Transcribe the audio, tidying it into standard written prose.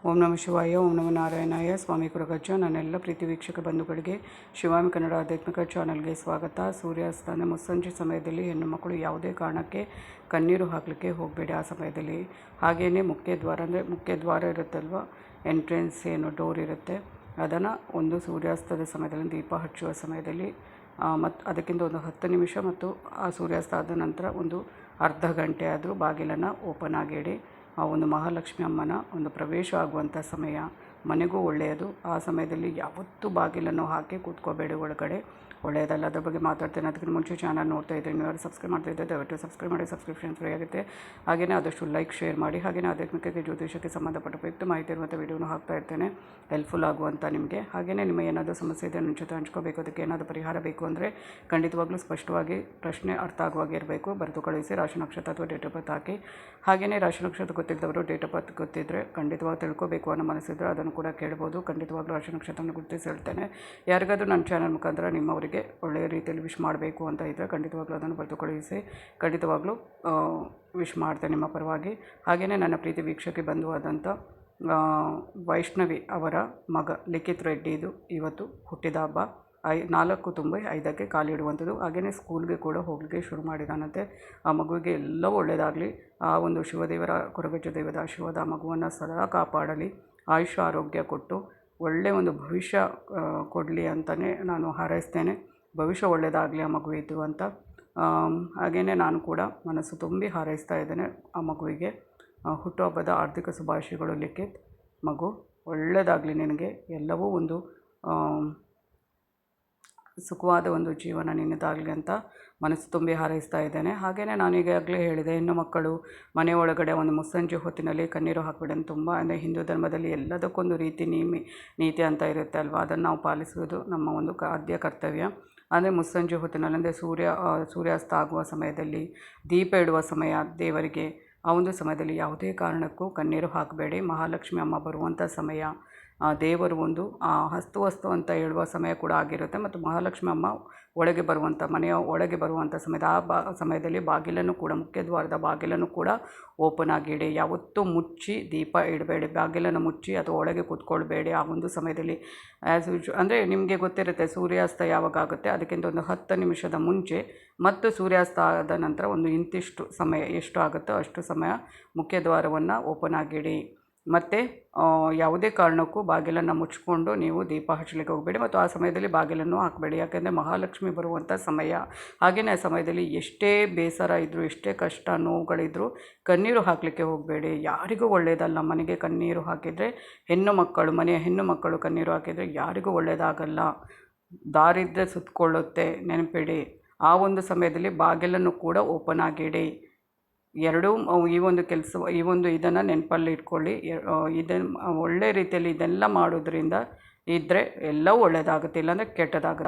ಓಂ ನಮಃ ಶಿವಾಯ, ಓಂ ನಮಃ ನಾರಾಯಣಾಯ. ಸ್ವಾಮಿ ಕುರಗಜ್ಜ. ನನ್ನೆಲ್ಲ ಪ್ರೀತಿ ವೀಕ್ಷಕ ಬಂಧುಗಳಿಗೆ ಶಿವಾಮಿ ಕನ್ನಡ ಆಧ್ಯಾತ್ಮಿಕ ಚಾನಲ್ಗೆ ಸ್ವಾಗತ. ಸೂರ್ಯಾಸ್ತನ ಮುಸ್ಸಂಜೆ ಸಮಯದಲ್ಲಿ ಹೆಣ್ಣು ಮಕ್ಕಳು ಯಾವುದೇ ಕಾರಣಕ್ಕೆ ಕಣ್ಣೀರು ಹಾಕಲಿಕ್ಕೆ ಹೋಗಬೇಡಿ. ಆ ಸಮಯದಲ್ಲಿ ಹಾಗೆಯೇ ಮುಖ್ಯದ್ವಾರ ಇರುತ್ತಲ್ವ, ಎಂಟ್ರೆನ್ಸ್ ಏನು ಡೋರ್ ಇರುತ್ತೆ, ಅದನ್ನು ಒಂದು ಸೂರ್ಯಾಸ್ತದ ಸಮಯದಲ್ಲಿ ದೀಪ ಹಚ್ಚುವ ಸಮಯದಲ್ಲಿ ಮತ್ತು ಅದಕ್ಕಿಂತ ಒಂದು 10 ನಿಮಿಷ ಮತ್ತು ಆ ಸೂರ್ಯಾಸ್ತ ಆದ ನಂತರ ಒಂದು ಅರ್ಧ ಗಂಟೆ ಆದರೂ ಬಾಗಿಲನ್ನು ಓಪನ್ ಆಗಿಡಿ. ಆ ಒಂದು ಮಹಾಲಕ್ಷ್ಮಿ ಅಮ್ಮನ ಒಂದು ಪ್ರವೇಶ ಆಗುವಂಥ ಸಮಯ, ಮನೆಗೂ ಒಳ್ಳೆಯದು. ಆ ಸಮಯದಲ್ಲಿ ಯಾವತ್ತೂ ಬಾಗಿಲನ್ನು ಹಾಕಿ ಕೂತ್ಕೋಬೇಡಿ ಒಳಗಡೆ, ಒಳ್ಳೆಯದಲ್ಲ. ಅದ್ರ ಬಗ್ಗೆ ಮಾತಾಡ್ತೇನೆ. ಅದಕ್ಕಿಂತ ಮುಂಚೆ ಚಾನಲ್ ನೋಡ್ತಾ ಇದ್ದರೆ, ನೀವು ಯಾರು ಸಬ್ಸ್ಕ್ರೈಬ್ ಮಾಡ್ತಾ ಇದ್ದರೆ ದಯವಿಟ್ಟು ಸಬ್ಸ್ಕ್ರೈಬ್ ಮಾಡಿ. ಸಬ್ಸ್ಕ್ರಿಪ್ಷನ್ ಫ್ರೀ ಆಗುತ್ತೆ. ಹಾಗೆಯೇ ಆದಷ್ಟು ಲೈಕ್, ಶೇರ್ ಮಾಡಿ. ಹಾಗೆಯೇ ಆಧ್ಯಾತ್ಮಿಕತೆ, ಜ್ಯೋತಿಷಕ್ಕೆ ಸಂಬಂಧಪಟ್ಟ ಉಪಯುಕ್ತ ಮಾಹಿತಿ ಇರುವಂಥ ವಿಡಿಯೋನು ಹಾಕ್ತಾ ಇರ್ತೇನೆ, ಹೆಲ್ಪ್ಫುಲ್ ಆಗುವಂಥ ನಿಮಗೆ. ಹಾಗೆಯೇ ನಿಮ್ಮ ಏನಾದರೂ ಸಮಸ್ಯೆ ಇದೆ ನನ್ನ ಜೊತೆ ಹಂಚ್ಕೋಬೇಕು, ಅದಕ್ಕೆ ಏನಾದರೂ ಪರಿಹಾರ ಬೇಕು ಅಂದರೆ ಖಂಡಿತವಾಗ್ಲೂ ಸ್ಪಷ್ಟವಾಗಿ ಪ್ರಶ್ನೆ ಅರ್ಥ ಆಗುವಾಗೆ ಇರಬೇಕು. ಬರೆದು ಕಳುಹಿಸಿ. ರಾಶಿ ನಕ್ಷತ್ರ ಅಥವಾ ಡೇಟ್ ಆಫ್ ಬರ್ತ್ ಹಾಕಿ. ಹಾಗೆಯೇ ರಾಶಿ ನಕ್ಷತ್ರ ಗೊತ್ತಿದ್ದವರು ಡೇಟ್ ಆಫ್ ಬರ್ತ್ ಗೊತ್ತಿದ್ದರೆ ಖಂಡಿತವಾಗಿ ತಿಳ್ಕೋಬೇಕು ಅನ್ನೋ ಮನಸ್ಸಿದ್ರೆ ಅದನ್ನು ಕೂಡ ಕೇಳ್ಬೋದು. ಖಂಡಿತವಾಗ್ಲೂ ರಾಶಿ ನಕ್ಷತ್ರನ ಗುರುತಿಸಿ ಹೇಳ್ತೇನೆ. ಯಾರಿಗಾದರೂ ನನ್ನ ಚಾನಲ್ ಮುಖಾಂತರ ನಿಮ್ಮವರಿಗೆ ಒಳ್ಳೆಯ ರೀತಿಯಲ್ಲಿ ವಿಶ್ ಮಾಡಬೇಕು ಅಂತ ಇದ್ದರೆ ಖಂಡಿತವಾಗ್ಲೂ ಅದನ್ನು ಬರೆದು ಕಳುಹಿಸಿ. ಖಂಡಿತವಾಗ್ಲೂ ವಿಶ್ ಮಾಡ್ತೇನೆ ನಿಮ್ಮ ಪರವಾಗಿ. ಹಾಗೆಯೇ ನನ್ನ ಪ್ರೀತಿ ವೀಕ್ಷಕ್ಕೆ ಬಂಧುವಾದಂಥ ವೈಷ್ಣವಿ ಅವರ ಮಗ ಲಿಖಿತ್ ರೆಡ್ಡಿದು ಇವತ್ತು ಹುಟ್ಟಿದ ಹಬ್ಬ. 4 ತುಂಬಿ 5ಕ್ಕೆ ಕಾಲಿಡುವಂಥದ್ದು. ಹಾಗೆಯೇ ಸ್ಕೂಲ್ಗೆ ಕೂಡ ಹೋಗಲಿಕ್ಕೆ ಶುರು ಮಾಡಿದಾನಂತೆ. ಆ ಮಗುವಿಗೆ ಎಲ್ಲವೂ ಒಳ್ಳೆಯದಾಗಲಿ. ಆ ಒಂದು ಶಿವದೇವರ, ಕೊರಗಜ್ಜ ದೇವದ ಆಶೀರ್ವಾದ ಆ ಮಗುವನ್ನು ಸದಾ ಕಾಪಾಡಲಿ. ಆಯುಷ್ಯ ಆರೋಗ್ಯ ಕೊಟ್ಟು ಒಳ್ಳೆಯ ಒಂದು ಭವಿಷ್ಯ ಕೊಡಲಿ ಅಂತಲೇ ನಾನು ಹಾರೈಸ್ತೇನೆ. ಭವಿಷ್ಯ ಒಳ್ಳೆಯದಾಗಲಿ ಆ ಮಗುವಿದ್ದು ಅಂತ. ಹಾಗೆಯೇ ನಾನು ಕೂಡ ಮನಸ್ಸು ತುಂಬಿ ಹಾರೈಸ್ತಾ ಇದ್ದೇನೆ ಆ ಮಗುವಿಗೆ. ಹುಟ್ಟುಹಬ್ಬದ ಆರ್ಥಿಕ ಶುಭಾಶಯಗಳು ಲಿಖಿತ್. ಮಗು ಒಳ್ಳೆಯದಾಗಲಿ, ನಿನಗೆ ಎಲ್ಲವೂ ಒಂದು ಸುಖವಾದ ಒಂದು ಜೀವನ ನಿನ್ನದಾಗಲಿ ಅಂತ ಮನಸ್ಸು ತುಂಬಿ ಹಾರೈಸ್ತಾ ಇದ್ದೇನೆ. ಹಾಗೆಯೇ ನಾನು ಈಗಾಗಲೇ ಹೇಳಿದೆ, ಹೆಣ್ಣು ಮಕ್ಕಳು ಮನೆ ಒಳಗಡೆ ಒಂದು ಮುಸ್ಸಂಜೆ ಹೊತ್ತಿನಲ್ಲಿ ಕಣ್ಣೀರು ಹಾಕಬೇಡಿ ಅಂತ. ತುಂಬ ಅಂದರೆ ಹಿಂದೂ ಧರ್ಮದಲ್ಲಿ ಎಲ್ಲದಕ್ಕೊಂದು ನೀತಿ ಅಂತ ಇರುತ್ತೆ ಅಲ್ವಾ, ಅದನ್ನು ನಾವು ಪಾಲಿಸುವುದು ನಮ್ಮ ಒಂದು ಆದ್ಯ ಕರ್ತವ್ಯ. ಅಂದರೆ ಮುಸ್ಸಂಜೆ ಹೊತ್ತಿನಲ್ಲಿ, ಅಂದರೆ ಸೂರ್ಯಾಸ್ತ ಆಗುವ ಸಮಯದಲ್ಲಿ, ದೀಪ ಇಡುವ ಸಮಯ ದೇವರಿಗೆ, ಆ ಒಂದು ಸಮಯದಲ್ಲಿ ಯಾವುದೇ ಕಾರಣಕ್ಕೂ ಕಣ್ಣೀರು ಹಾಕಬೇಡಿ. ಮಹಾಲಕ್ಷ್ಮಿ ಅಮ್ಮ ಬರುವಂಥ ಸಮಯ, ದೇವರು ಒಂದು ಹಸ್ತು ಅಂತ ಹೇಳುವ ಸಮಯ ಕೂಡ ಆಗಿರುತ್ತೆ. ಮತ್ತು ಮಹಾಲಕ್ಷ್ಮಿ ಅಮ್ಮ ಒಳಗೆ ಬರುವಂಥ, ಮನೆಯ ಒಳಗೆ ಬರುವಂಥ ಸಮಯದ ಸಮಯದಲ್ಲಿ ಬಾಗಿಲನ್ನು ಕೂಡ, ಮುಖ್ಯದ್ವಾರದ ಬಾಗಿಲನ್ನು ಕೂಡ ಓಪನ್ ಆಗಿಡಿ. ಯಾವತ್ತೂ ಮುಚ್ಚಿ ದೀಪ ಇಡಬೇಡಿ. ಬಾಗಿಲನ್ನು ಮುಚ್ಚಿ ಅಥವಾ ಒಳಗೆ ಕೂತ್ಕೊಳ್ಬೇಡಿ ಆ ಒಂದು ಸಮಯದಲ್ಲಿ. ಅಂದರೆ ನಿಮಗೆ ಗೊತ್ತಿರುತ್ತೆ ಸೂರ್ಯಾಸ್ತ ಯಾವಾಗ ಆಗುತ್ತೆ, ಅದಕ್ಕಿಂತ ಒಂದು 10 ನಿಮಿಷದ ಮುಂಚೆ ಮತ್ತು ಸೂರ್ಯಾಸ್ತ ಆದ ನಂತರ ಒಂದು ಇಂತಿಷ್ಟು ಸಮಯ ಎಷ್ಟು ಆಗುತ್ತೋ ಅಷ್ಟು ಸಮಯ ಮುಖ್ಯದ್ವಾರವನ್ನು ಓಪನ್ ಆಗಿಡಿ. ಮತ್ತು ಯಾವುದೇ ಕಾರಣಕ್ಕೂ ಬಾಗಿಲನ್ನು ಮುಚ್ಚಿಕೊಂಡು ನೀವು ದೀಪ ಹಚ್ಚಲಿಕ್ಕೆ ಹೋಗಬೇಡಿ. ಮತ್ತು ಆ ಸಮಯದಲ್ಲಿ ಬಾಗಿಲನ್ನು ಹಾಕಬೇಡಿ, ಯಾಕೆಂದರೆ ಮಹಾಲಕ್ಷ್ಮಿ ಬರುವಂಥ ಸಮಯ. ಹಾಗೆಯೇ ಆ ಸಮಯದಲ್ಲಿ ಎಷ್ಟೇ ಬೇಸರ ಇದ್ದರೂ, ಎಷ್ಟೇ ಕಷ್ಟ ನೋವುಗಳಿದ್ದರೂ ಕಣ್ಣೀರು ಹಾಕಲಿಕ್ಕೆ ಹೋಗಬೇಡಿ. ಯಾರಿಗೂ ಒಳ್ಳೆಯದಲ್ಲ. ಮನೆಗೆ ಕಣ್ಣೀರು ಹಾಕಿದರೆ, ಮನೆಯ ಹೆಣ್ಣು ಮಕ್ಕಳು ಕಣ್ಣೀರು ಹಾಕಿದರೆ ಯಾರಿಗೂ ಒಳ್ಳೆಯದಾಗಲ್ಲ. ದಾರಿದ್ರ್ಯ ಸುತ್ತಕೊಳ್ಳುತ್ತೆ, ನೆನಪಿಡಿ. ಆ ಒಂದು ಸಮಯದಲ್ಲಿ ಬಾಗಿಲನ್ನು ಕೂಡ ಓಪನ್ ಆಗಿಡಿ. ಎರಡೂ ಈ ಒಂದು ಇದನ್ನು ನೆನಪಲ್ಲಿ ಇಟ್ಕೊಳ್ಳಿ. ಇದನ್ನು ಒಳ್ಳೆ ರೀತಿಯಲ್ಲಿ ಇದೆಲ್ಲ ಮಾಡೋದ್ರಿಂದ ಇದ್ದರೆ ಎಲ್ಲವೂ ಒಳ್ಳೆಯದಾಗುತ್ತೆ, ಇಲ್ಲಾಂದರೆ ಕೆಟ್ಟದಾಗುತ್ತೆ.